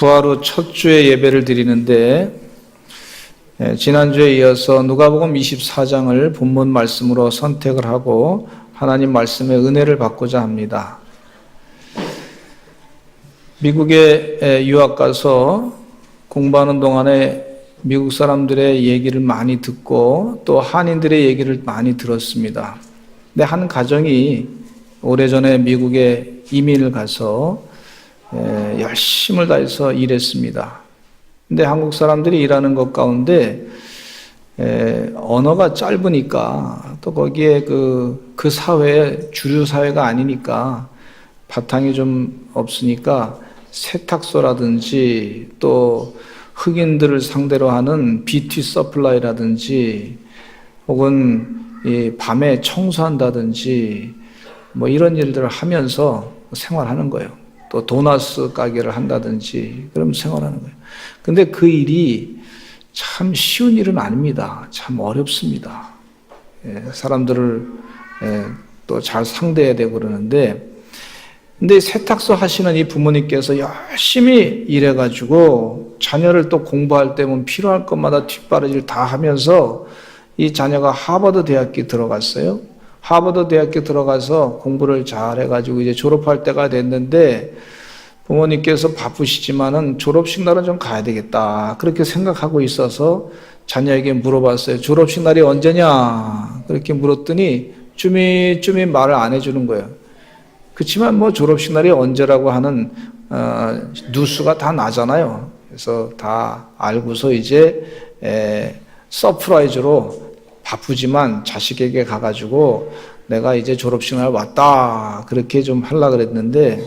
부활 후 첫 주의 예배를 드리는데 지난주에 이어서 누가복음 24장을 본문 말씀으로 선택을 하고 하나님 말씀의 은혜를 받고자 합니다. 미국에 유학 가서 공부하는 동안에 미국 사람들의 얘기를 많이 듣고 또 한인들의 얘기를 많이 들었습니다. 근데 한 가정이 오래전에 미국에 이민을 가서 열심을 다해서 일했습니다. 근데 한국 사람들이 일하는 것 가운데 언어가 짧으니까 또 거기에 그 사회, 주류 사회가 아니니까 바탕이 좀 없으니까 세탁소라든지 또 흑인들을 상대로 하는 뷰티 서플라이라든지 혹은 이 밤에 청소한다든지 뭐 이런 일들을 하면서 생활하는 거예요. 또 도나스 가게를 한다든지 그러면 생활하는 거예요. 근데 그 일이 참 쉬운 일은 아닙니다. 참 어렵습니다. 사람들을 또 잘 상대해야 되고 그러는데, 근데 세탁소 하시는 이 부모님께서 열심히 일해가지고 자녀를 또 공부할 때면 필요할 것마다 뒷바라지를 다 하면서 이 자녀가 하버드 대학교에 들어갔어요. 하버드 대학교 들어가서 공부를 잘 해가지고 이제 졸업할 때가 됐는데 부모님께서 바쁘시지만은 졸업식 날은 좀 가야 되겠다. 그렇게 생각하고 있어서 자녀에게 물어봤어요. 졸업식 날이 언제냐? 그렇게 물었더니 쭈밋쭈밋 말을 안 해주는 거예요. 그렇지만 뭐 졸업식 날이 언제라고 하는 뉴스가 다 나잖아요. 그래서 다 알고서 이제 서프라이즈로 바쁘지만 자식에게 가가지고 내가 이제 졸업식 날 왔다 그렇게 좀 하려고 그랬는데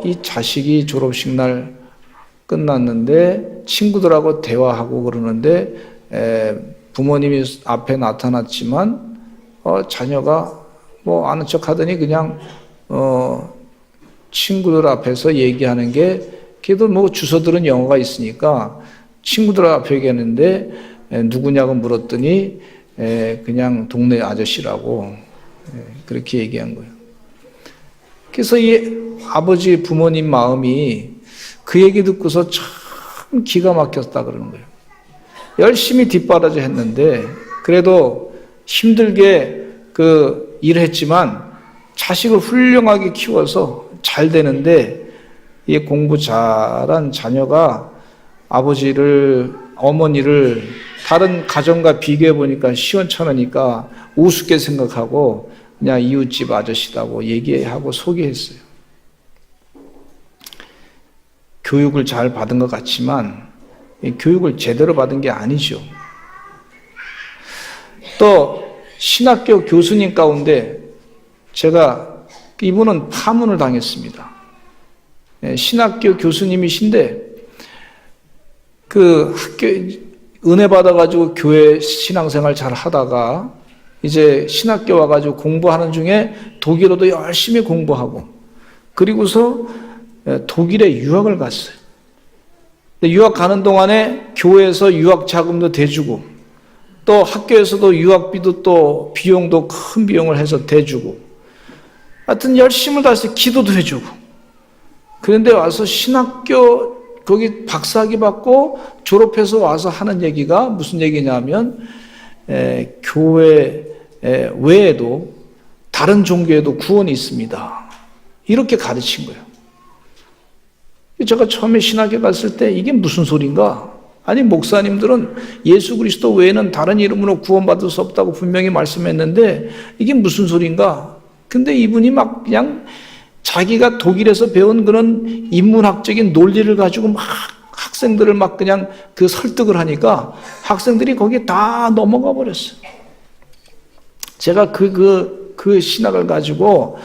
이 자식이 졸업식 날 끝났는데 친구들하고 대화하고 그러는데 부모님이 앞에 나타났지만 자녀가 뭐 아는 척 하더니 그냥 친구들 앞에서 얘기하는 게 걔도 뭐 주워 들은 영어가 있으니까 친구들 앞에 얘기했는데 누구냐고 물었더니 그냥 동네 아저씨라고 그렇게 얘기한 거예요. 그래서 이 아버지 부모님 마음이 그 얘기 듣고서 참 기가 막혔다 그러는 거예요. 열심히 뒷바라지 했는데 그래도 힘들게 그 일을 했지만 자식을 훌륭하게 키워서 잘 되는데 이 공부 잘한 자녀가 아버지를 어머니를 다른 가정과 비교해 보니까 시원찮으니까 우습게 생각하고 그냥 이웃집 아저씨라고 얘기하고 소개했어요. 교육을 잘 받은 것 같지만 교육을 제대로 받은 게 아니죠. 또 신학교 교수님 가운데 제가 이분은 파문을 당했습니다. 신학교 교수님이신데 그 학교 은혜 받아가지고 교회 신앙생활 잘 하다가 이제 신학교 와가지고 공부하는 중에 독일어도 열심히 공부하고 그리고서 독일에 유학을 갔어요. 유학 가는 동안에 교회에서 유학 자금도 대주고 또 학교에서도 유학비도 또 비용도 큰 비용을 해서 대주고 하여튼 열심을 다해서 기도도 해주고 그런데 와서 신학교 거기 박사학위 받고 졸업해서 와서 하는 얘기가 무슨 얘기냐면 교회 외에도 다른 종교에도 구원이 있습니다. 이렇게 가르친 거예요. 제가 처음에 신학교 갔을 때 이게 무슨 소린가? 아니 목사님들은 예수 그리스도 외에는 다른 이름으로 구원받을 수 없다고 분명히 말씀했는데 이게 무슨 소린가? 근데 이분이 막 그냥 자기가 독일에서 배운 그런 인문학적인 논리를 가지고 막 학생들을 막 그냥 그 설득을 하니까 학생들이 거기에 다 넘어가 버렸어요. 제가 그 신학을 가지고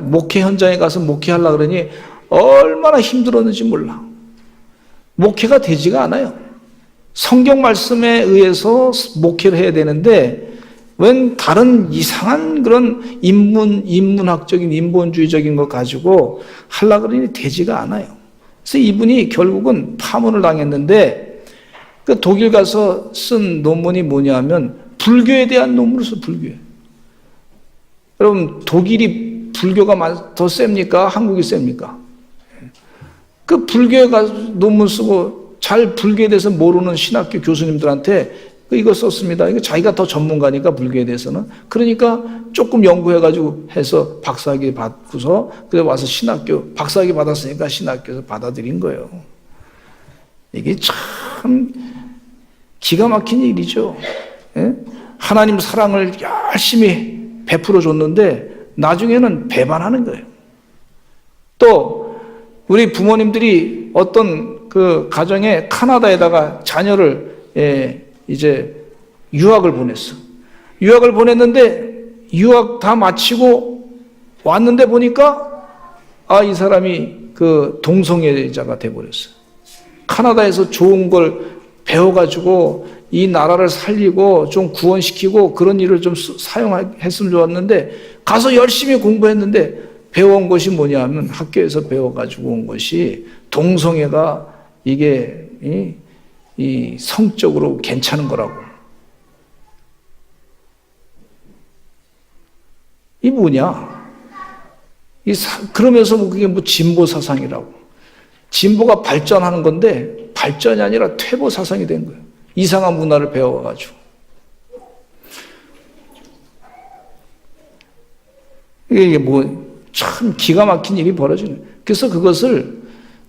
목회 현장에 가서 목회하려고 그러니 얼마나 힘들었는지 몰라. 목회가 되지가 않아요. 성경 말씀에 의해서 목회를 해야 되는데 웬 다른 이상한 그런 인문학적인 인본주의적인 거 가지고 하려고 그러니 되지가 않아요. 그래서 이분이 결국은 파문을 당했는데 그 독일 가서 쓴 논문이 뭐냐면 불교에 대한 논문을 써. 불교에. 여러분 독일이 불교가 더 셉니까? 한국이 셉니까? 그 불교에 가서 논문 쓰고 잘 불교에 대해서 모르는 신학교 교수님들한테 이거 썼습니다. 이거 자기가 더 전문가니까 불교에 대해서는. 그러니까 조금 연구해가지고 해서 박사학위 받고서 그래 와서 신학교 박사학위 받았으니까 신학교에서 받아들인 거예요. 이게 참 기가 막힌 일이죠. 예? 하나님 사랑을 열심히 베풀어 줬는데 나중에는 배반하는 거예요. 또 우리 부모님들이 어떤 그 가정에 카나다에다가 자녀를 이제 유학을 보냈어. 유학을 보냈는데 유학 다 마치고 왔는데 보니까 이 사람이 그 동성애자가 돼버렸어. 카나다에서 좋은 걸 배워가지고 이 나라를 살리고 좀 구원시키고 그런 일을 좀 사용했으면 좋았는데 가서 열심히 공부했는데 배워온 것이 뭐냐 하면 학교에서 배워가지고 온 것이 동성애가 이게 이 성적으로 괜찮은 거라고. 이 뭐냐? 그러면서 그게 뭐 진보 사상이라고. 진보가 발전하는 건데 발전이 아니라 퇴보 사상이 된 거예요. 이상한 문화를 배워가지고. 이게 뭐 참 기가 막힌 일이 벌어지는 거예요. 그래서 그것을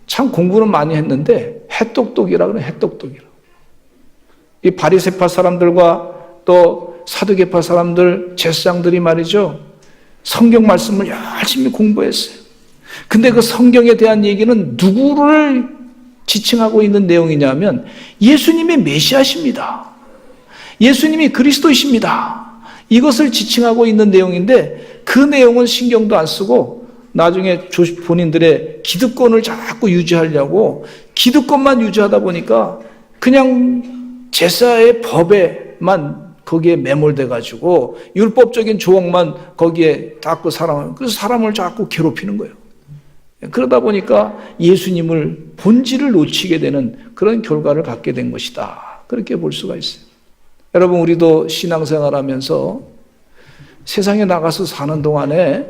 참 공부는 많이 했는데 해똑똑이라 그래, 해똑똑이라. 이 바리새파 사람들과 또 사두개파 사람들, 제사장들이 말이죠. 성경 말씀을 열심히 공부했어요. 근데 그 성경에 대한 얘기는 누구를 지칭하고 있는 내용이냐면 예수님이 메시아십니다. 예수님이 그리스도이십니다. 이것을 지칭하고 있는 내용인데 그 내용은 신경도 안 쓰고 나중에 본인들의 기득권을 자꾸 유지하려고 기득권만 유지하다 보니까 그냥 제사의 법에만 거기에 매몰돼 가지고 율법적인 조항만 거기에 자꾸 그래서 사람을 자꾸 괴롭히는 거예요. 그러다 보니까 예수님을 본질을 놓치게 되는 그런 결과를 갖게 된 것이다. 그렇게 볼 수가 있어요. 여러분, 우리도 신앙생활하면서 세상에 나가서 사는 동안에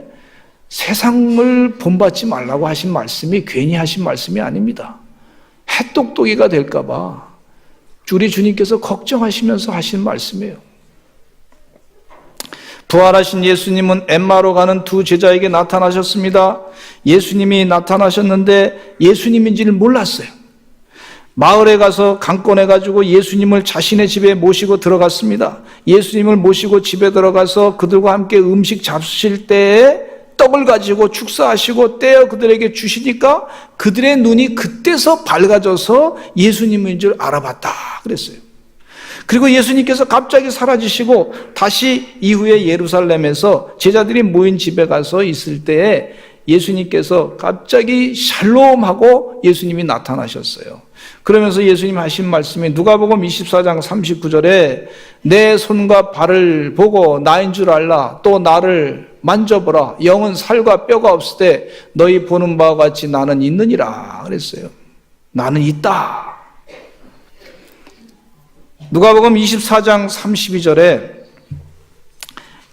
세상을 본받지 말라고 하신 말씀이 괜히 하신 말씀이 아닙니다. 해똑똑이가 될까 봐 우리 주님께서 걱정하시면서 하신 말씀이에요. 부활하신 예수님은 엠마로 가는 두 제자에게 나타나셨습니다. 예수님이 나타나셨는데 예수님인지를 몰랐어요. 마을에 가서 강권해가지고 예수님을 자신의 집에 모시고 들어갔습니다. 예수님을 모시고 집에 들어가서 그들과 함께 음식 잡수실 때에 떡을 가지고 축사하시고 떼어 그들에게 주시니까 그들의 눈이 그때서 밝아져서 예수님인 줄 알아봤다 그랬어요. 그리고 예수님께서 갑자기 사라지시고 다시 이후에 예루살렘에서 제자들이 모인 집에 가서 있을 때에 예수님께서 갑자기 샬롬하고 예수님이 나타나셨어요. 그러면서 예수님 하신 말씀이 누가복음 24장 39절에 내 손과 발을 보고 나인 줄 알라. 또 나를 만져보라. 영은 살과 뼈가 없을 때 너희 보는 바와 같이 나는 있느니라 그랬어요. 나는 있다. 누가복음 24장 32절에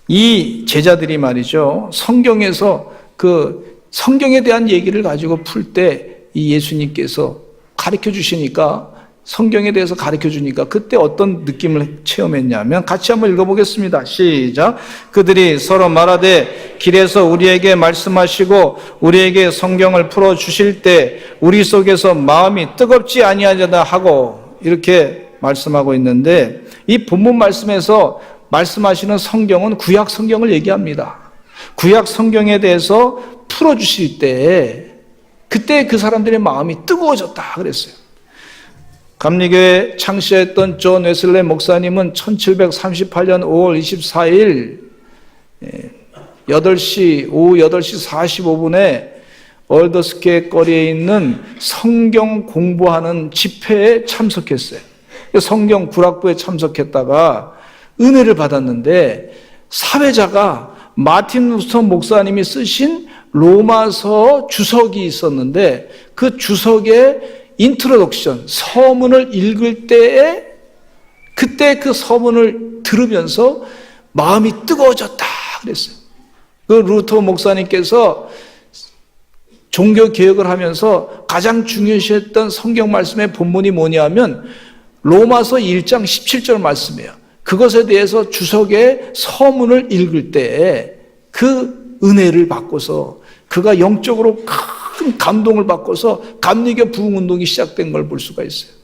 이 제자들이 말이죠. 성경에서 그 성경에 대한 얘기를 가지고 풀 때 이 예수님께서 가르쳐 주시니까 성경에 대해서 가르쳐 주니까 그때 어떤 느낌을 체험했냐면 같이 한번 읽어보겠습니다. 시작. 그들이 서로 말하되 길에서 우리에게 말씀하시고 우리에게 성경을 풀어 주실 때 우리 속에서 마음이 뜨겁지 아니하려나 하고 이렇게 말씀하고 있는데 이 본문 말씀에서 말씀하시는 성경은 구약 성경을 얘기합니다. 구약 성경에 대해서 풀어 주실 때 그때 그 사람들의 마음이 뜨거워졌다 그랬어요. 감리교회 창시했던 존 웨슬레 목사님은 1738년 5월 24일 오후 8시 45분에 얼더스케 거리에 있는 성경 공부하는 집회에 참석했어요. 성경 구락부에 참석했다가 은혜를 받았는데 사회자가 마틴 루터 목사님이 쓰신 로마서 주석이 있었는데 그 주석의 인트로덕션, 서문을 읽을 때에 그때 그 서문을 들으면서 마음이 뜨거워졌다 그랬어요. 그 루터 목사님께서 종교 개혁을 하면서 가장 중요시했던 성경 말씀의 본문이 뭐냐면 로마서 1장 17절 말씀이에요. 그것에 대해서 주석의 서문을 읽을 때 그 은혜를 받고서 그가 영적으로 큰 감동을 받고서 감리교 부흥운동이 시작된 걸 볼 수가 있어요.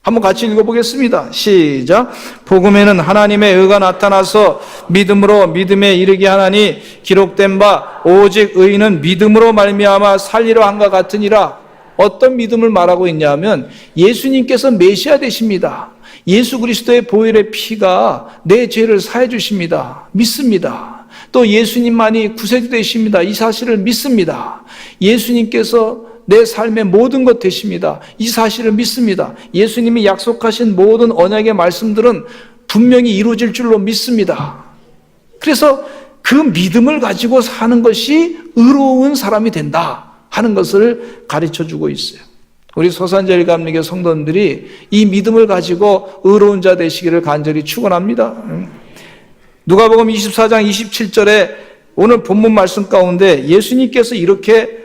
한번 같이 읽어보겠습니다. 시작. 복음에는 하나님의 의가 나타나서 믿음으로 믿음에 이르게 하나니 기록된 바 오직 의인은 믿음으로 말미암아 살리려 함과 같으니라. 어떤 믿음을 말하고 있냐면 예수님께서 메시아 되십니다. 예수 그리스도의 보혈의 피가 내 죄를 사해 주십니다. 믿습니다. 또 예수님만이 구세주 되십니다. 이 사실을 믿습니다. 예수님께서 내 삶의 모든 것 되십니다. 이 사실을 믿습니다. 예수님이 약속하신 모든 언약의 말씀들은 분명히 이루어질 줄로 믿습니다. 그래서 그 믿음을 가지고 사는 것이 의로운 사람이 된다 하는 것을 가르쳐주고 있어요. 우리 소산제일감리교 성도님들이 이 믿음을 가지고 의로운 자 되시기를 간절히 축원합니다. 누가복음 24장 27절에 오늘 본문 말씀 가운데 예수님께서 이렇게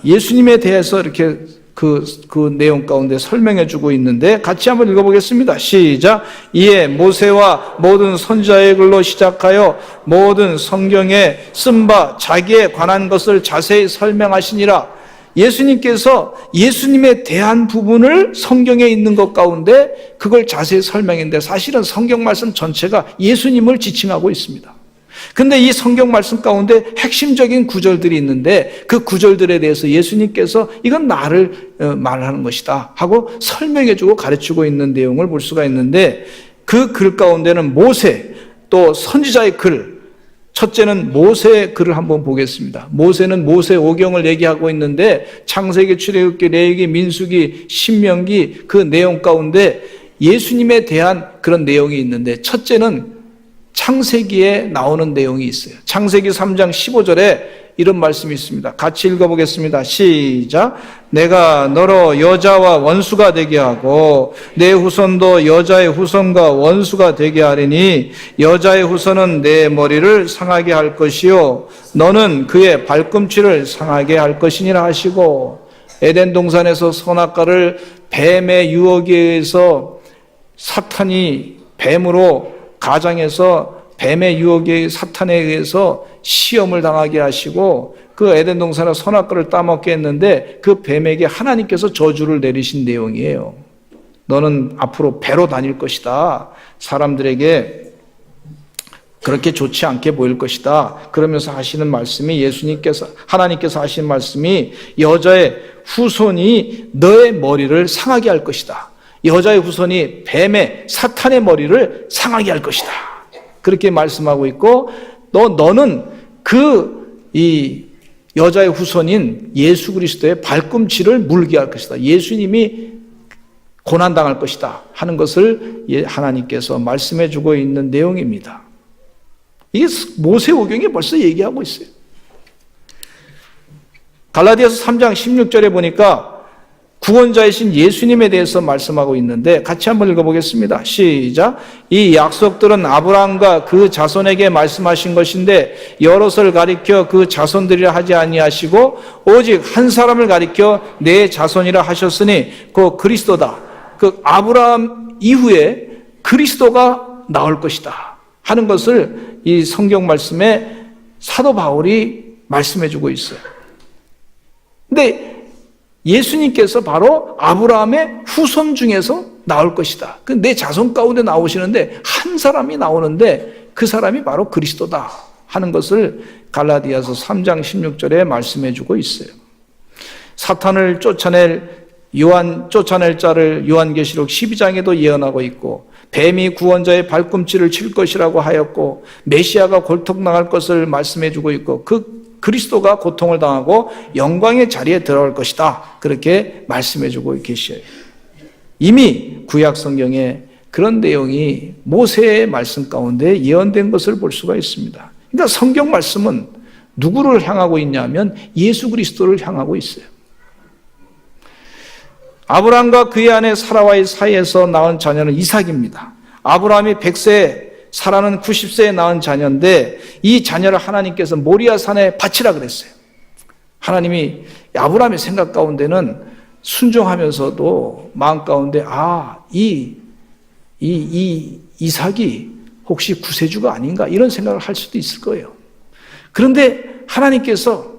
예수님에 대해서 이렇게 그 내용 가운데 설명해 주고 있는데 같이 한번 읽어보겠습니다. 시작. 이에 모세와 모든 선지자의 글로 시작하여 모든 성경에 쓴 바 자기에 관한 것을 자세히 설명하시니라. 예수님께서 예수님에 대한 부분을 성경에 있는 것 가운데 그걸 자세히 설명했는데 사실은 성경 말씀 전체가 예수님을 지칭하고 있습니다. 근데 이 성경 말씀 가운데 핵심적인 구절들이 있는데 그 구절들에 대해서 예수님께서 이건 나를 말하는 것이다 하고 설명해주고 가르치고 있는 내용을 볼 수가 있는데 그 글 가운데는 모세 또 선지자의 글, 첫째는 모세의 글을 한번 보겠습니다. 모세는 모세 오경을 얘기하고 있는데 창세기, 출애굽기, 레위기, 민수기, 신명기 그 내용 가운데 예수님에 대한 그런 내용이 있는데 첫째는 창세기에 나오는 내용이 있어요. 창세기 3장 15절에 이런 말씀이 있습니다. 같이 읽어보겠습니다. 시작. 내가 너로 여자와 원수가 되게 하고 내 후손도 여자의 후손과 원수가 되게 하리니 여자의 후손은 내 머리를 상하게 할 것이요 너는 그의 발꿈치를 상하게 할 것이니라 하시고 에덴 동산에서 선악과를 뱀의 유혹에 의해서 사탄이 뱀으로 가장해서 뱀의 유혹에 사탄에 의해서 시험을 당하게 하시고 그 에덴 동산의 선악과를 따먹게 했는데 그 뱀에게 하나님께서 저주를 내리신 내용이에요. 너는 앞으로 배로 다닐 것이다. 사람들에게 그렇게 좋지 않게 보일 것이다. 그러면서 하시는 말씀이 하나님께서 하신 말씀이 여자의 후손이 너의 머리를 상하게 할 것이다. 여자의 후손이 뱀의 사탄의 머리를 상하게 할 것이다. 그렇게 말씀하고 있고 너는 이 여자의 후손인 예수 그리스도의 발꿈치를 물게 할 것이다. 예수님이 고난당할 것이다 하는 것을 하나님께서 말씀해 주고 있는 내용입니다. 이게 모세오경이 벌써 얘기하고 있어요. 갈라디아서 3장 16절에 보니까 구원자이신 예수님에 대해서 말씀하고 있는데 같이 한번 읽어보겠습니다. 시작. 이 약속들은 아브라함과 그 자손에게 말씀하신 것인데 여럿을 가리켜 그 자손들이라 하지 아니하시고 오직 한 사람을 가리켜 내 자손이라 하셨으니 그 그리스도다. 그 아브라함 이후에 그리스도가 나올 것이다 하는 것을 이 성경 말씀에 사도 바울이 말씀해 주고 있어요. 근데 예수님께서 바로 아브라함의 후손 중에서 나올 것이다. 내 자손 가운데 나오시는데 한 사람이 나오는데 그 사람이 바로 그리스도다 하는 것을 갈라디아서 3장 16절에 말씀해 주고 있어요. 사탄을 쫓아낼 자를 요한계시록 12장에도 예언하고 있고 뱀이 구원자의 발꿈치를 칠 것이라고 하였고 메시아가 골통당할 것을 말씀해 주고 있고 그리스도가 고통을 당하고 영광의 자리에 들어갈 것이다. 그렇게 말씀해 주고 계셔요. 이미 구약 성경에 그런 내용이 모세의 말씀 가운데 예언된 것을 볼 수가 있습니다. 그러니까 성경 말씀은 누구를 향하고 있냐면 예수 그리스도를 향하고 있어요. 아브라함과 그의 아내 사라와의 사이에서 낳은 자녀는 이삭입니다. 아브라함이 100세에 사라는 90세에 낳은 자녀인데 이 자녀를 하나님께서 모리아 산에 바치라 그랬어요. 하나님이 아브라함의 생각 가운데는 순종하면서도 마음 가운데 이삭이 혹시 구세주가 아닌가 이런 생각을 할 수도 있을 거예요. 그런데 하나님께서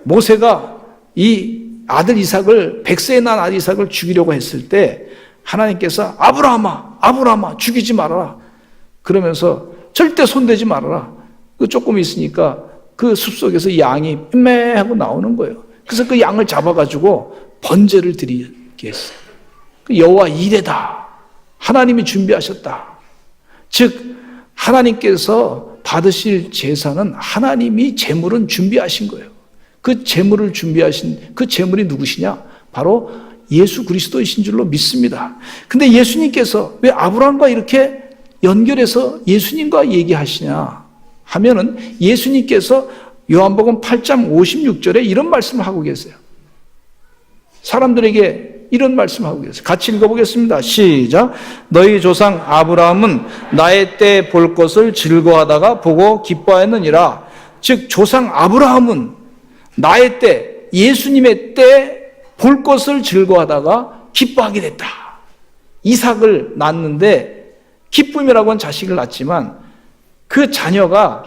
모세가 이 아들 이삭을 100세에 난 아들 이삭을 죽이려고 했을 때 하나님께서 아브라함아 죽이지 말아라 그러면서 절대 손대지 말아라. 그 조금 있으니까 그 숲속에서 양이 매 하고 나오는 거예요. 그래서 그 양을 잡아가지고 번제를 드리게 했어요. 여호와 이레다. 하나님이 준비하셨다. 즉 하나님께서 받으실 제사는 하나님이 제물은 준비하신 거예요. 그 제물을 준비하신 그 제물이 누구시냐? 바로 예수 그리스도이신 줄로 믿습니다. 근데 예수님께서 왜 아브라함과 이렇게 연결해서 예수님과 얘기하시냐 하면은 예수님께서 요한복음 8장 56절에 이런 말씀을 하고 계세요. 사람들에게 이런 말씀을 하고 계세요. 같이 읽어보겠습니다. 시작. 너희 조상 아브라함은 나의 때 볼 것을 즐거워하다가 보고 기뻐하였느니라. 즉 조상 아브라함은 나의 때, 예수님의 때 볼 것을 즐거워하다가 기뻐하게 됐다. 이삭을 낳았는데 기쁨이라고 한 자식을 낳았지만 그 자녀가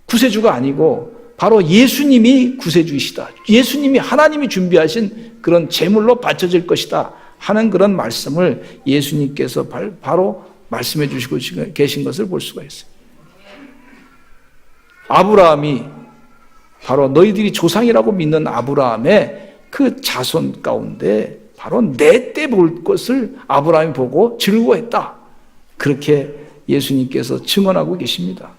구세주가 아니고 바로 예수님이 구세주이시다. 예수님이 하나님이 준비하신 그런 제물로 바쳐질 것이다 하는 그런 말씀을 예수님께서 바로 말씀해 주시고 계신 것을 볼 수가 있어요. 아브라함이 바로 너희들이 조상이라고 믿는 아브라함의 그 자손 가운데 바로 내 때 볼 것을 아브라함이 보고 즐거워했다. 그렇게 예수님께서 증언하고 계십니다.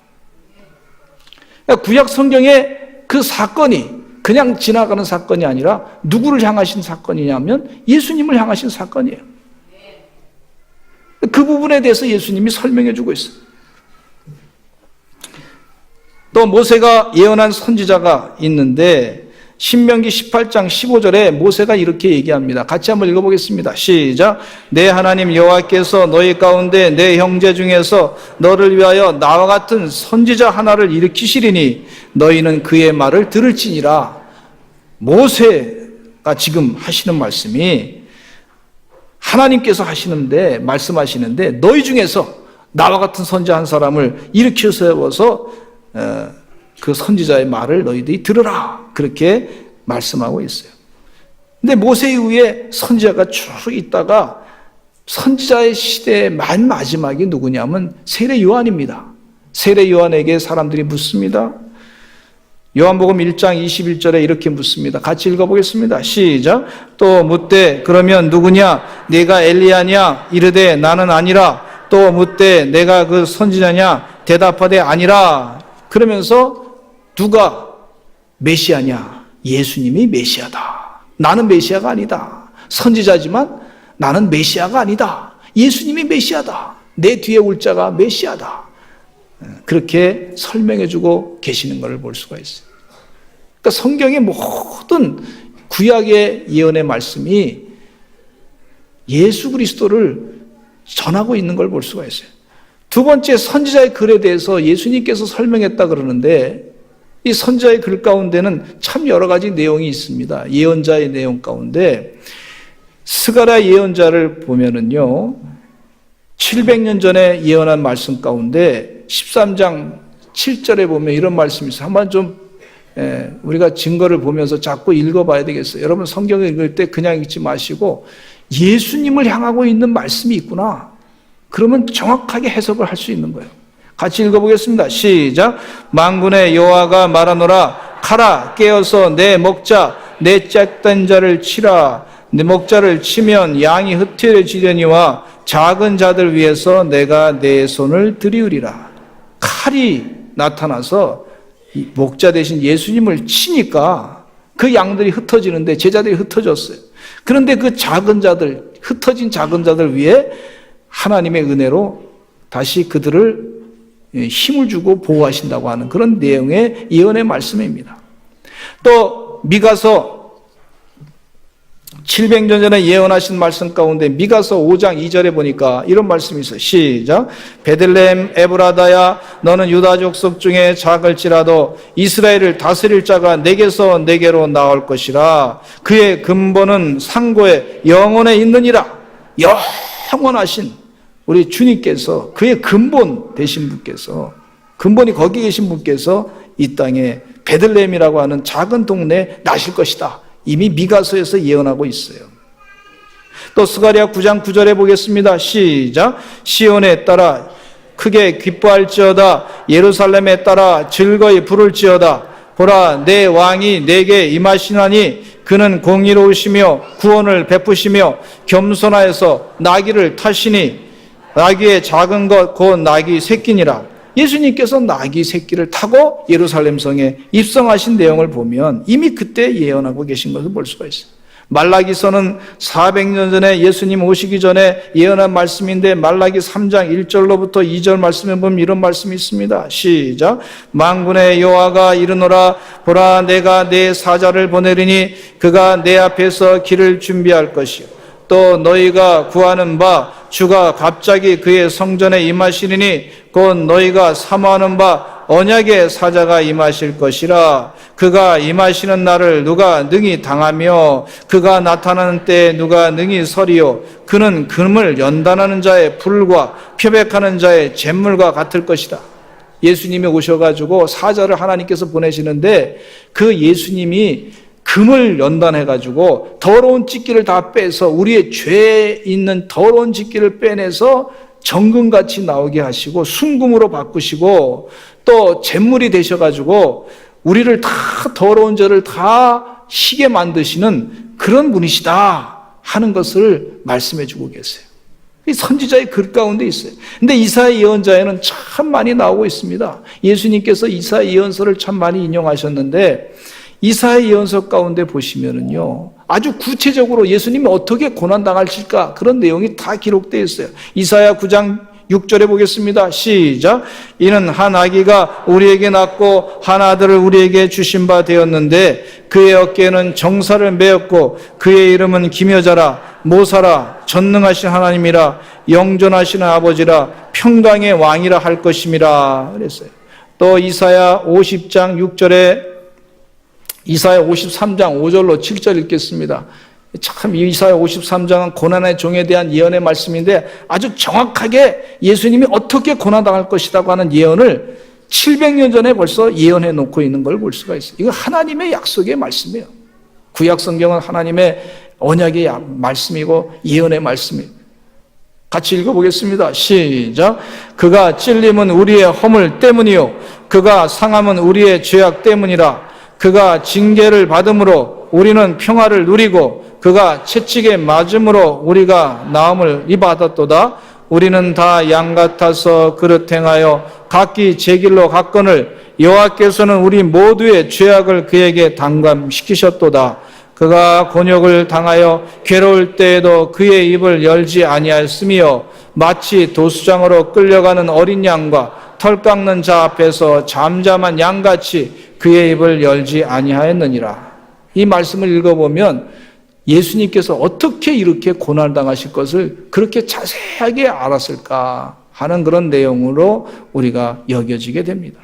구약 성경의 그 사건이 그냥 지나가는 사건이 아니라 누구를 향하신 사건이냐면 예수님을 향하신 사건이에요. 그 부분에 대해서 예수님이 설명해 주고 있어요. 또 모세가 예언한 선지자가 있는데 신명기 18장 15절에 모세가 이렇게 얘기합니다. 같이 한번 읽어보겠습니다. 시작. 내 하나님 여호와께서 너희 가운데 내 형제 중에서 너를 위하여 나와 같은 선지자 하나를 일으키시리니 너희는 그의 말을 들을지니라. 모세가 지금 하시는 말씀이 하나님께서 말씀하시는데 너희 중에서 나와 같은 선지자 한 사람을 일으켜 세워서 그 선지자의 말을 너희들이 들으라. 그렇게 말씀하고 있어요. 근데 모세 이후에 선지자가 쭉 있다가 선지자의 시대의 맨 마지막이 누구냐면 세례 요한입니다. 세례 요한에게 사람들이 묻습니다. 요한복음 1장 21절에 이렇게 묻습니다. 같이 읽어보겠습니다. 시작. 또 묻되 그러면 누구냐? 네가 엘리야냐? 이르되 나는 아니라. 또 묻되 내가 그 선지자냐? 대답하되 아니라. 그러면서 누가 메시아냐? 예수님이 메시아다. 나는 메시아가 아니다. 선지자지만 나는 메시아가 아니다. 예수님이 메시아다. 내 뒤에 올 자가 메시아다. 그렇게 설명해주고 계시는 것을 볼 수가 있어요. 그러니까 성경의 모든 구약의 예언의 말씀이 예수 그리스도를 전하고 있는 걸 볼 수가 있어요. 두 번째 선지자의 글에 대해서 예수님께서 설명했다 그러는데 이 선지자의 글 가운데는 참 여러 가지 내용이 있습니다. 예언자의 내용 가운데 스가랴 예언자를 보면은요 700년 전에 예언한 말씀 가운데 13장 7절에 보면 이런 말씀이 있어요. 한번 좀 우리가 증거를 보면서 자꾸 읽어봐야 되겠어요. 여러분 성경을 읽을 때 그냥 읽지 마시고 예수님을 향하고 있는 말씀이 있구나. 그러면 정확하게 해석을 할 수 있는 거예요. 같이 읽어보겠습니다. 시작. 만군의 여호와가 말하노라. 가라 깨어서 내 먹자 내 짝된 자를 치라. 내 먹자를 치면 양이 흩어지려니와 작은 자들 위해서 내가 내 손을 들이우리라. 칼이 나타나서 목자 대신 예수님을 치니까 그 양들이 흩어지는데 제자들이 흩어졌어요. 그런데 그 작은 자들, 흩어진 작은 자들 위해 하나님의 은혜로 다시 그들을 힘을 주고 보호하신다고 하는 그런 내용의 예언의 말씀입니다. 또 미가서 700년 전에 예언하신 말씀 가운데 미가서 5장 2절에 보니까 이런 말씀이 있어요. 시작. 베들레헴 에브라다야 너는 유다 족속 중에 작을지라도 이스라엘을 다스릴 자가 내게서 내게로 나올 것이라. 그의 근본은 상고에 영원에 있느니라. 영원하신 우리 주님께서, 그의 근본 되신 분께서, 근본이 거기 계신 분께서 이 땅에 베들레헴이라고 하는 작은 동네에 나실 것이다. 이미 미가서에서 예언하고 있어요. 또 스가랴 9장 9절에 보겠습니다. 시작. 시온에 따라 크게 기뻐할지어다. 예루살렘에 따라 즐거이 부를지어다. 보라, 내 왕이 내게 임하시나니 그는 공의로우시며 구원을 베푸시며 겸손하여서 나귀를 타시니 나귀의 작은 것 곧 나귀 새끼니라. 예수님께서 나귀 새끼를 타고 예루살렘 성에 입성하신 내용을 보면 이미 그때 예언하고 계신 것을 볼 수가 있어요. 말라기서는 400년 전에 예수님 오시기 전에 예언한 말씀인데 말라기 3장 1절로부터 2절 말씀에 보면 이런 말씀이 있습니다. 시작. 만군의 여호와가 이르노라. 보라, 내가 내 사자를 보내리니 그가 내 앞에서 길을 준비할 것이요 또 너희가 구하는 바 주가 갑자기 그의 성전에 임하시리니 곧 너희가 사모하는 바 언약의 사자가 임하실 것이라. 그가 임하시는 날을 누가 능히 당하며 그가 나타나는 때에 누가 능히 서리요. 그는 금을 연단하는 자의 불과 표백하는 자의 잿물과 같을 것이다. 예수님이 오셔가지고 사자를 하나님께서 보내시는데 그 예수님이 금을 연단해가지고 더러운 찢기를 다 빼서 우리의 죄에 있는 더러운 찢기를 빼내서 정금같이 나오게 하시고 순금으로 바꾸시고 또 잿물이 되셔가지고 우리를 다 더러운 죄를 다 희게 만드시는 그런 분이시다 하는 것을 말씀해주고 계세요. 이 선지자의 글 가운데 있어요. 근데 이사야 예언자에는 참 많이 나오고 있습니다. 예수님께서 이사야 예언서를 참 많이 인용하셨는데 이사야 예언서 가운데 보시면은요, 아주 구체적으로 예수님이 어떻게 고난당하실까 그런 내용이 다 기록되어 있어요. 이사야 9장 6절에 보겠습니다. 시작. 이는 한 아기가 우리에게 낳고 한 아들을 우리에게 주신 바 되었는데 그의 어깨에는 정사를 메었고 그의 이름은 기묘자라 모사라 전능하신 하나님이라 영존하신 아버지라 평강의 왕이라 할 것임이라 그랬어요. 또 이사야 50장 6절에 이사야 53장 5절로 7절 읽겠습니다. 참 이사야 53장은 고난의 종에 대한 예언의 말씀인데 아주 정확하게 예수님이 어떻게 고난당할 것이라고 하는 예언을 700년 전에 벌써 예언해 놓고 있는 걸 볼 수가 있어요. 이거 하나님의 약속의 말씀이에요. 구약 성경은 하나님의 언약의 말씀이고 예언의 말씀이에요. 같이 읽어보겠습니다. 시작. 그가 찔림은 우리의 허물 때문이요 그가 상함은 우리의 죄악 때문이라. 그가 징계를 받음으로 우리는 평화를 누리고 그가 채찍에 맞음으로 우리가 나음을 입어받았도다. 우리는 다 양 같아서 그릇 행하여 각기 제 길로 갔거늘 여호와께서는 우리 모두의 죄악을 그에게 당감시키셨도다. 그가 곤욕을 당하여 괴로울 때에도 그의 입을 열지 아니하였으며 마치 도수장으로 끌려가는 어린 양과 털 깎는 자 앞에서 잠잠한 양같이 그의 입을 열지 아니하였느니라. 이 말씀을 읽어보면 예수님께서 어떻게 이렇게 고난을 당하실 것을 그렇게 자세하게 알았을까 하는 그런 내용으로 우리가 여겨지게 됩니다.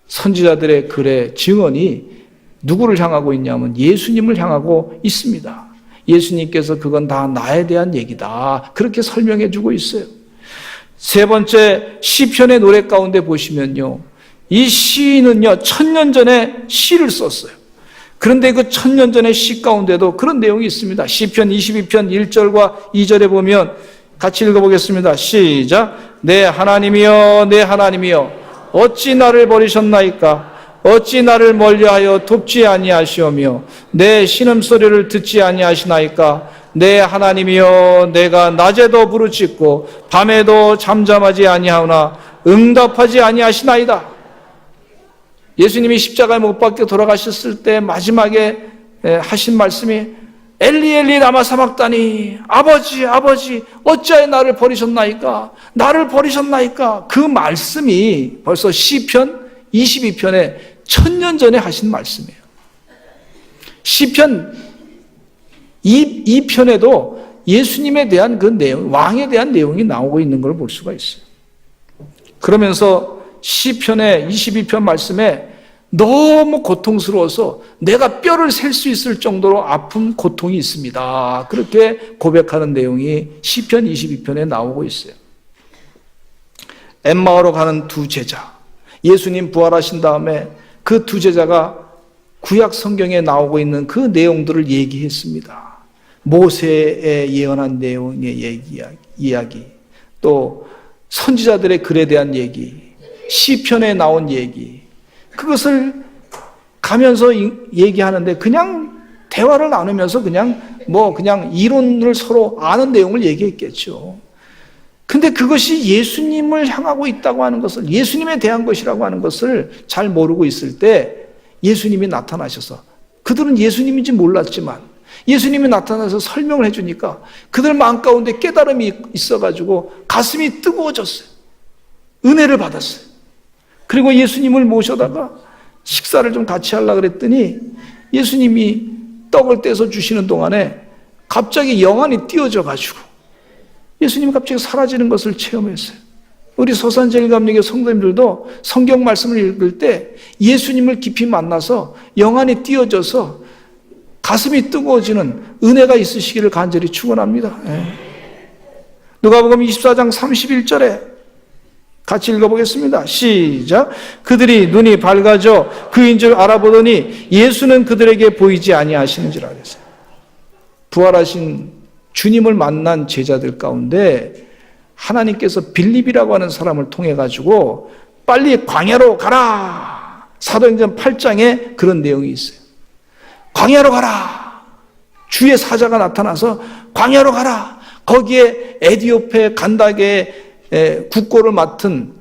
선지자들의 글의 증언이 누구를 향하고 있냐면 예수님을 향하고 있습니다. 예수님께서 그건 다 나에 대한 얘기다 그렇게 설명해 주고 있어요. 세 번째 시편의 노래 가운데 보시면요, 이 시인은요 1000년 전에 시를 썼어요. 그런데 그 1000년 전의 시 가운데도 그런 내용이 있습니다. 시편 22편 1절과 2절에 보면 같이 읽어보겠습니다. 시작. 내 하나님이여 내 하나님이여 어찌 나를 버리셨나이까. 어찌 나를 멀리하여 돕지 아니하시오며 내 신음소리를 듣지 아니하시나이까. 내 하나님이여 내가 낮에도 부르짖고 밤에도 잠잠하지 아니하오나 응답하지 아니하시나이다. 예수님이 십자가에 못 박혀 돌아가셨을 때 마지막에 하신 말씀이 엘리 엘리 라마 사박다니 아버지 아버지 어찌하여 나를 버리셨나이까. 나를 버리셨나이까. 그 말씀이 벌써 시편 22편에 1000년 전에 하신 말씀이에요. 시편 이 편에도 예수님에 대한 그 내용, 왕에 대한 내용이 나오고 있는 걸 볼 수가 있어요. 그러면서 시편의 22편 말씀에 너무 고통스러워서 내가 뼈를 셀 수 있을 정도로 아픈 고통이 있습니다. 그렇게 고백하는 내용이 시편 22편에 나오고 있어요. 엠마오로 가는 두 제자, 예수님 부활하신 다음에 그 두 제자가 구약 성경에 나오고 있는 그 내용들을 얘기했습니다. 모세의 예언한 내용의 이야기, 또 선지자들의 글에 대한 얘기, 시편에 나온 얘기, 그것을 가면서 얘기하는데 그냥 대화를 나누면서 그냥 이론을 서로 아는 내용을 얘기했겠죠. 근데 그것이 예수님을 향하고 있다고 하는 것을, 예수님에 대한 것이라고 하는 것을 잘 모르고 있을 때 예수님이 나타나셔서, 그들은 예수님인지 몰랐지만 예수님이 나타나서 설명을 해주니까 그들 마음 가운데 깨달음이 있어가지고 가슴이 뜨거워졌어요. 은혜를 받았어요. 그리고 예수님을 모셔다가 식사를 좀 같이 하려고 그랬더니 예수님이 떡을 떼서 주시는 동안에 갑자기 영안이 띄어져가지고 예수님이 갑자기 사라지는 것을 체험했어요. 우리 서산제일감리교 성도님들도 성경 말씀을 읽을 때 예수님을 깊이 만나서 영안이 띄어져서 가슴이 뜨거워지는 은혜가 있으시기를 간절히 축원합니다. 누가복음 24장 31절에 같이 읽어보겠습니다. 시작. 그들이 눈이 밝아져 그인 줄 알아보더니 예수는 그들에게 보이지 아니하시는지라 그랬어요. 부활하신 주님을 만난 제자들 가운데 하나님께서 빌립이라고 하는 사람을 통해 가지고 빨리 광야로 가라. 사도행전 8장에 그런 내용이 있어요. 광야로 가라. 주의 사자가 나타나서 광야로 가라. 거기에 에디오페 간다게 국고를 맡은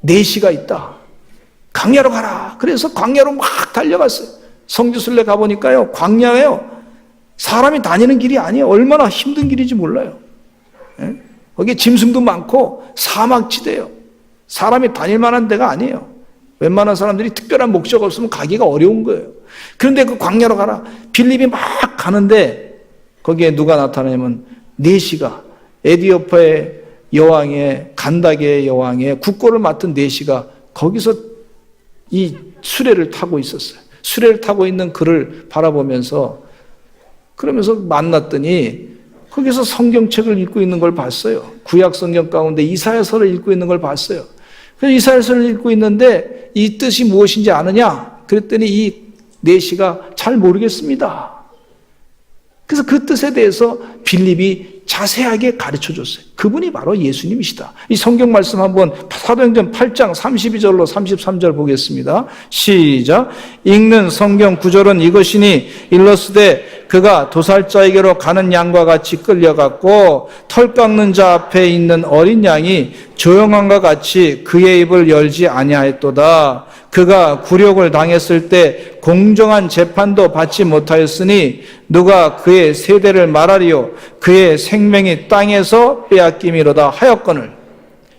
내시가 있다. 광야로 가라. 그래서 광야로 막 달려갔어요. 성지순례 가보니까요, 광야예요. 사람이 다니는 길이 아니에요. 얼마나 힘든 길인지 몰라요. 거기에 짐승도 많고 사막지대예요. 사람이 다닐 만한 데가 아니에요. 웬만한 사람들이 특별한 목적 없으면 가기가 어려운 거예요. 그런데 그 광야로 가라. 빌립이 막 가는데 거기에 누가 나타나냐면 내시가, 에디오페의 여왕의, 간다게의 여왕의 국고를 맡은 내시가 거기서 이 수레를 타고 있었어요. 수레를 타고 있는 그를 바라보면서, 그러면서 만났더니 거기서 성경책을 읽고 있는 걸 봤어요. 구약 성경 가운데 이사야서를 읽고 있는 걸 봤어요. 그래서 이사야서를 읽고 있는데 이 뜻이 무엇인지 아느냐? 그랬더니 이 내시가 잘 모르겠습니다. 그래서 그 뜻에 대해서 빌립이 자세하게 가르쳐 줬어요. 그분이 바로 예수님이시다. 이 성경 말씀 한번 사도행전 8장 32절로 33절 보겠습니다. 시작. 읽는 성경 구절은 이것이니 일러스되 그가 도살자에게로 가는 양과 같이 끌려갔고 털 깎는 자 앞에 있는 어린 양이 조용함과 같이 그의 입을 열지 아니하였도다. 그가 굴욕을 당했을 때 공정한 재판도 받지 못하였으니 누가 그의 세대를 말하리요 그의 생명이 땅에서 빼앗김이로다 하였거늘.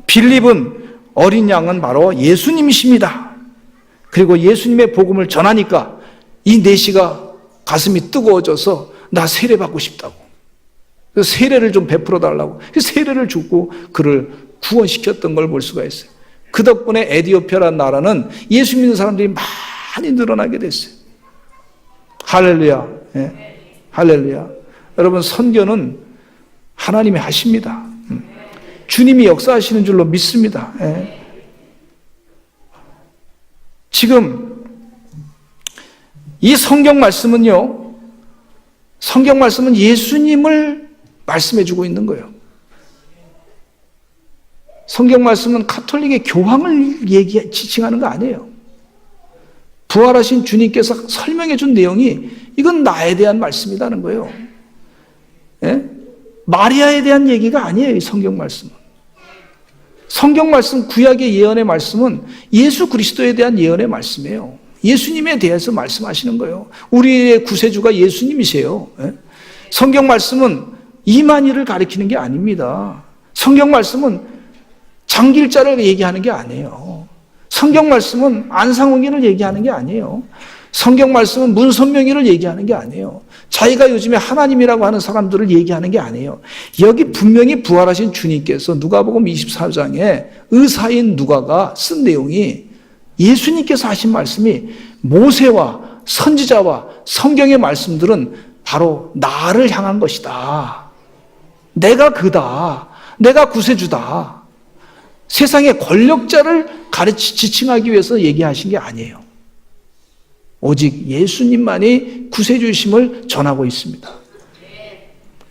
빌립은 어린 양은 바로 예수님이십니다. 그리고 예수님의 복음을 전하니까 이 내시가 가슴이 뜨거워져서 나 세례 받고 싶다고. 그래서 세례를 좀 베풀어 달라고. 세례를 주고 그를 구원시켰던 걸 볼 수가 있어요. 그 덕분에 에디오피아라는 나라는 예수 믿는 사람들이 많이 늘어나게 됐어요. 할렐루야. 예. 할렐루야. 여러분, 선교는 하나님이 하십니다. 주님이 역사하시는 줄로 믿습니다. 예. 지금 이 성경 말씀은요, 성경 말씀은 예수님을 말씀해 주고 있는 거예요. 성경 말씀은 가톨릭의 교황을 지칭하는 거 아니에요. 부활하신 주님께서 설명해 준 내용이 이건 나에 대한 말씀이라는 거예요. 예? 마리아에 대한 얘기가 아니에요, 이 성경 말씀은. 성경 말씀, 구약의 예언의 말씀은 예수 그리스도에 대한 예언의 말씀이에요. 예수님에 대해서 말씀하시는 거예요. 우리의 구세주가 예수님이세요. 예? 성경 말씀은 이만희를 가리키는 게 아닙니다. 성경 말씀은 장길자를 얘기하는 게 아니에요. 성경 말씀은 안상홍이를 얘기하는 게 아니에요. 성경 말씀은 문선명이를 얘기하는 게 아니에요. 자기가 요즘에 하나님이라고 하는 사람들을 얘기하는 게 아니에요. 여기 분명히 부활하신 주님께서 누가복음 24장에 의사인 누가가 쓴 내용이 예수님께서 하신 말씀이 모세와 선지자와 성경의 말씀들은 바로 나를 향한 것이다. 내가 그다. 내가 구세주다. 세상의 권력자를 지칭하기 위해서 얘기하신 게 아니에요. 오직 예수님만이 구세주심을 전하고 있습니다.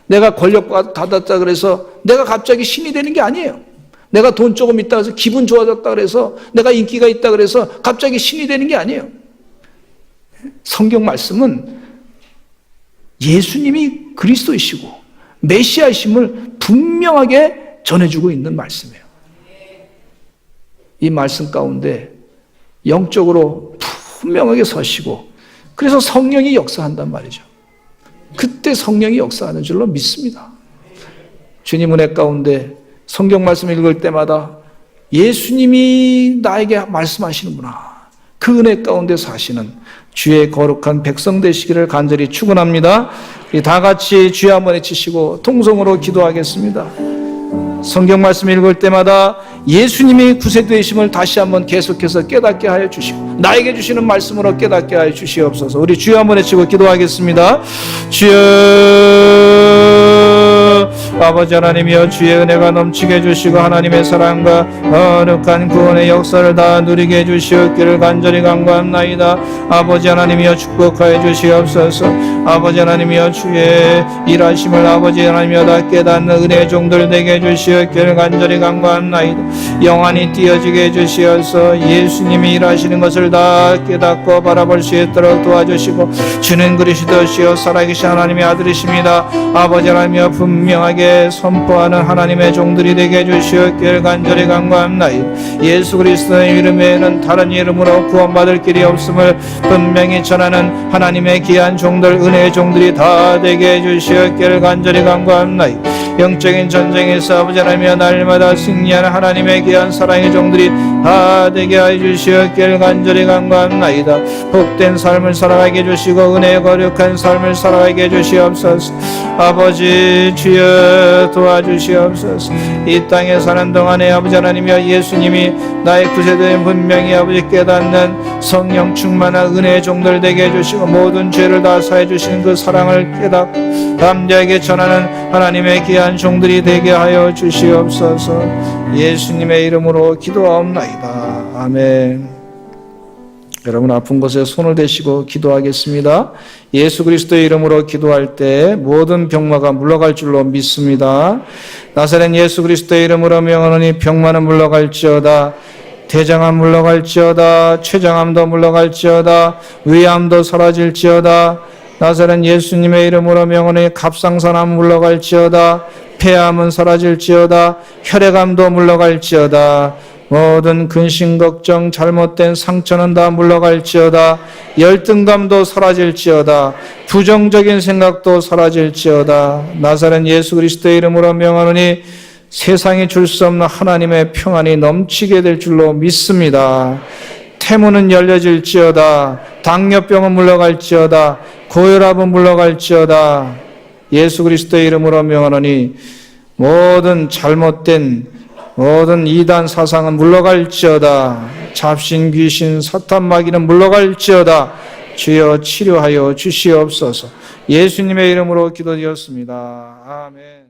내가 권력 받았다 그래서 내가 갑자기 신이 되는 게 아니에요. 내가 돈 조금 있다 그래서 기분 좋아졌다 그래서 내가 인기가 있다 그래서 갑자기 신이 되는 게 아니에요. 성경 말씀은 예수님이 그리스도이시고 메시아이심을 분명하게 전해주고 있는 말씀이에요. 이 말씀 가운데 영적으로 분명하게 서시고 그래서 성령이 역사한단 말이죠. 그때 성령이 역사하는 줄로 믿습니다. 주님 은혜 가운데 성경 말씀 읽을 때마다 예수님이 나에게 말씀하시는구나. 그 은혜 가운데 사시는 주의 거룩한 백성 되시기를 간절히 축원합니다. 우리 다 같이 주여 한번 외치시고 통성으로 기도하겠습니다. 성경 말씀 읽을 때마다 예수님이 구세주이심을 다시 한번 계속해서 깨닫게 하여 주시고 나에게 주시는 말씀으로 깨닫게 하여 주시옵소서. 우리 주여 한번 외치고 기도하겠습니다. 주여 아버지 하나님이여 주의 은혜가 넘치게 해주시고 하나님의 사랑과 거룩한 구원의 역사를 다 누리게 해주시옵기를 간절히 간구합나이다. 아버지 하나님이여 축복하여 주시옵소서. 아버지 하나님이여 주의 일하심을 아버지 하나님이여 다 깨닫는 은혜의 종들 되게 해주시옵기를 간절히 간구합나이다. 영안이 띄어지게 해주시어서 예수님이 일하시는 것을 다 깨닫고 바라볼 수 있도록 도와주시고 주는 그리스도시요 살아계신 하나님의 아들이십니다. 아버지 하나님이여 분명하게 선포하는 하나님의 종들이 되게 해주시옵기를 간절히 간구합나이다. 예수 그리스도의 이름에는 다른 이름으로 구원받을 길이 없음을 분명히 전하는 하나님의 귀한 종들 은혜의 종들이 다 되게 해주시옵기를 간절히 간구합나이다. 영적인 전쟁에서 아버지 하나님이여 날마다 승리하는 하나님의 귀한 사랑의 종들이 다 되게 해주시옵기를 간절히 간구합나이다. 복된 삶을 살아가게 해주시고 은혜의 거룩한 삶을 살아가게 해주시옵소서. 아버지 주여 도와주시옵소서. 이 땅에 사는 동안에 아버지 하나님이여 예수님이 나의 구세주인 분명히 아버지 깨닫는 성령 충만한 은혜의 종들 되게 해주시고 모든 죄를 다 사해 주시는 그 사랑을 깨닫고 남자에게 전하는 하나님의 귀한 종들이 되게 하여 주시옵소서. 예수님의 이름으로 기도하옵나이다. 아멘. 여러분 아픈 곳에 손을 대시고 기도하겠습니다. 예수 그리스도의 이름으로 기도할 때 모든 병마가 물러갈 줄로 믿습니다. 나사렛 예수 그리스도의 이름으로 명하노니 병마는 물러갈지어다. 대장암 물러갈지어다. 췌장암도 물러갈지어다. 위암도 사라질지어다. 나사렛 예수님의 이름으로 명하노니 갑상선암 물러갈지어다. 폐암은 사라질지어다. 혈액암도 물러갈지어다. 모든 근심 걱정 잘못된 상처는 다 물러갈지어다. 열등감도 사라질지어다. 부정적인 생각도 사라질지어다. 나사렛 예수 그리스도의 이름으로 명하노니 세상이 줄 수 없는 하나님의 평안이 넘치게 될 줄로 믿습니다. 태문은 열려질지어다. 당뇨병은 물러갈지어다. 고혈압은 물러갈지어다. 예수 그리스도의 이름으로 명하노니 모든 잘못된 모든 이단 사상은 물러갈지어다. 잡신 귀신 사탄 마귀는 물러갈지어다. 주여 치료하여 주시옵소서. 예수님의 이름으로 기도드렸습니다. 아멘.